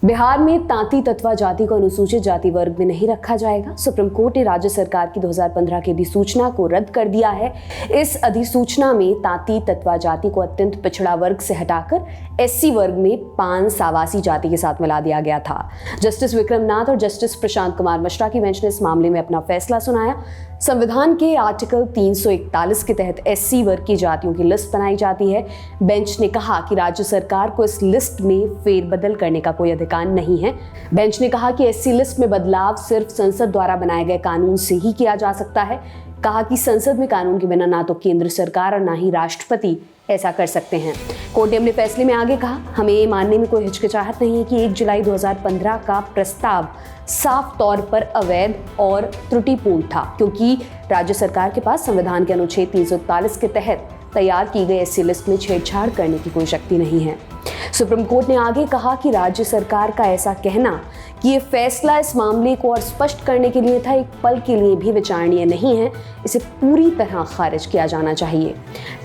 बिहार में तांती तत्वा जाति को अनुसूचित जाति वर्ग में नहीं रखा जाएगा। सुप्रीम कोर्ट ने राज्य सरकार की 2015 की अधिसूचना को रद्द कर दिया है। इस अधिसूचना में तांती तत्वा जाति को अत्यंत पिछड़ा वर्ग से हटाकर एससी वर्ग में पांस आवासी जाति के साथ मिला दिया गया था। जस्टिस विक्रम नाथ और जस्टिस प्रशांत कुमार मिश्रा की बेंच ने इस मामले में अपना फैसला सुनाया। संविधान के आर्टिकल 341 के तहत एससी वर्ग की जातियों की लिस्ट बनाई जाती है। बेंच ने कहा कि राज्य सरकार को इस लिस्ट में फेरबदल करने का कोई अधिकार नहीं है। बेंच ने कहा कि एससी लिस्ट में बदलाव सिर्फ संसद द्वारा बनाए गए कानून से ही किया जा सकता है। कहा कि संसद में कानून के बिना ना तो केंद्र सरकार और ना ही राष्ट्रपति ऐसा कर सकते हैं। कोर्ट ने अपने फैसले में आगे कहा, हमें ये मानने में कोई हिचकिचाहट नहीं है कि 1 जुलाई 2015 का प्रस्ताव साफ तौर पर अवैध और त्रुटिपूर्ण था, क्योंकि राज्य सरकार के पास संविधान के अनुच्छेद 341 के तहत तैयार की गई एससी लिस्ट में छेड़छाड़ करने की कोई शक्ति नहीं है। सुप्रीम कोर्ट ने आगे कहा कि राज्य सरकार का ऐसा कहना कि ये फैसला इस मामले को और स्पष्ट करने के लिए था, एक पल के लिए भी विचारणीय नहीं है। इसे पूरी तरह खारिज किया जाना चाहिए।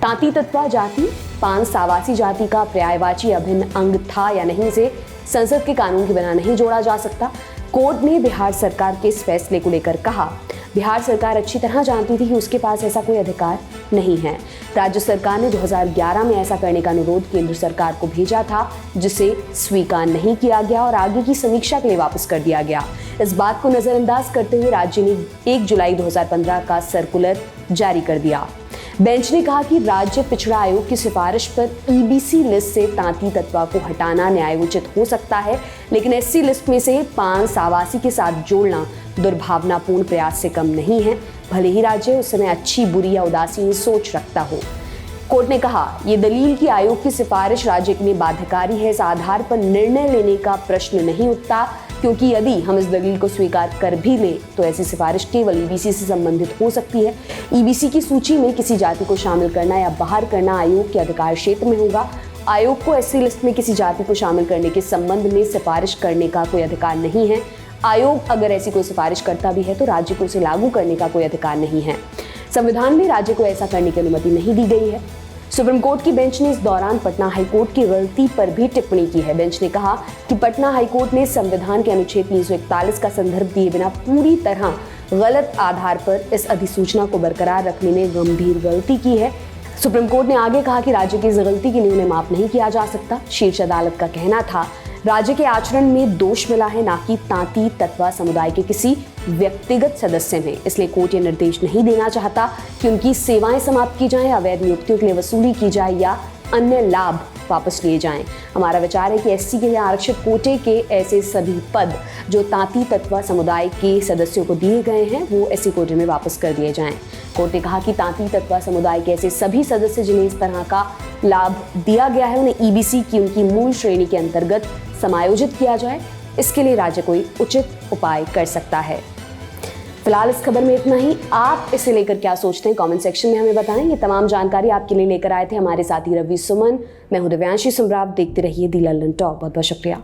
तांती तत्वा जाति पांस आवासी जाति का पर्यायवाची अभिन्न अंग था या नहीं, इसे संसद के कानून के बिना नहीं जोड़ा जा सकता। कोर्ट ने बिहार सरकार के इस फैसले को लेकर कहा, बिहार सरकार अच्छी तरह जानती थी कि उसके पास ऐसा कोई अधिकार नहीं है। राज्य सरकार ने 2011 में ऐसा करने का अनुरोध केंद्र सरकार को भेजा था, जिसे स्वीकार नहीं किया गया और आगे की समीक्षा के लिए वापस कर दिया गया। इस बात को नजरअंदाज करते हुए राज्य ने 1 जुलाई 2015 का सर्कुलर जारी कर दिया। बेंच ने कहा कि राज्य पिछड़ा आयोग की सिफारिश पर ईबीसी लिस्ट से तांती तत्वा को हटाना न्यायोचित हो सकता है, लेकिन एससी लिस्ट में से पांस आवासी के साथ जोड़ना दुर्भावनापूर्ण प्रयास से कम नहीं है, भले ही राज्य उस समय अच्छी, बुरी या उदासीन सोच रखता हो। कोर्ट ने कहा, ये दलील कि आयोग की सिफारिश राज्य के लिए बाध्यकारी है, इस आधार पर निर्णय लेने का प्रश्न नहीं उठता, क्योंकि यदि हम इस दलील को स्वीकार कर भी लें तो ऐसी सिफारिश केवल ईबीसी से संबंधित हो सकती है। ईबीसी की सूची में किसी जाति को शामिल करना या बाहर करना आयोग के अधिकार क्षेत्र में होगा। आयोग को एससी लिस्ट में किसी जाति को शामिल करने के संबंध में सिफारिश करने का कोई अधिकार नहीं है। आयोग अगर ऐसी कोई सिफारिश करता भी है तो राज्य को उसे लागू करने का कोई अधिकार नहीं है। संविधान में राज्य को ऐसा करने की अनुमति नहीं दी गई है। सुप्रीम कोर्ट की बेंच ने इस दौरान पटना हाईकोर्ट की गलती पर भी टिप्पणी की है। बेंच ने कहा कि पटना हाईकोर्ट ने संविधान के अनुच्छेद 341 का संदर्भ दिए बिना पूरी तरह गलत आधार पर इस अधिसूचना को बरकरार रखने में गंभीर गलती की है। सुप्रीम कोर्ट ने आगे कहा कि राज्य की इस गलती के लिए उन्हें माफ नहीं किया जा सकता। शीर्ष अदालत का कहना था, राज्य के आचरण में दोष मिला है, ना कि तांती तत्वा समुदाय के किसी व्यक्तिगत सदस्य में। इसलिए कोर्ट ये निर्देश नहीं देना चाहता कि उनकी सेवाएं समाप्त की जाएं, अवैध नियुक्तियों के लिए वसूली की जाए या अन्य लाभ वापस लिए जाएं। हमारा विचार है कि एससी के लिए आरक्षित कोटे के ऐसे सभी पद जो तांती तत्वा समुदाय के सदस्यों को दिए गए हैं वो एससी कोटे में वापस कर दिए जाएं। कोर्ट ने कहा कि तांती तत्वा समुदाय के ऐसे सभी सदस्य जिन्हें इस तरह का लाभ दिया गया है उन्हें ईबीसी की उनकी मूल श्रेणी के अंतर्गत समायोजित किया जाए। इसके लिए राज्य कोई उचित उपाय कर सकता है। फिलहाल इस खबर में इतना ही। आप इसे लेकर क्या सोचते हैं कमेंट सेक्शन में हमें बताएं। ये तमाम जानकारी आपके लिए लेकर आए थे हमारे साथी रवि सुमन। मैं हूं दिव्यांशी सुमराव। देखते रहिए दी लल्लन टॉप। बहुत बहुत शुक्रिया।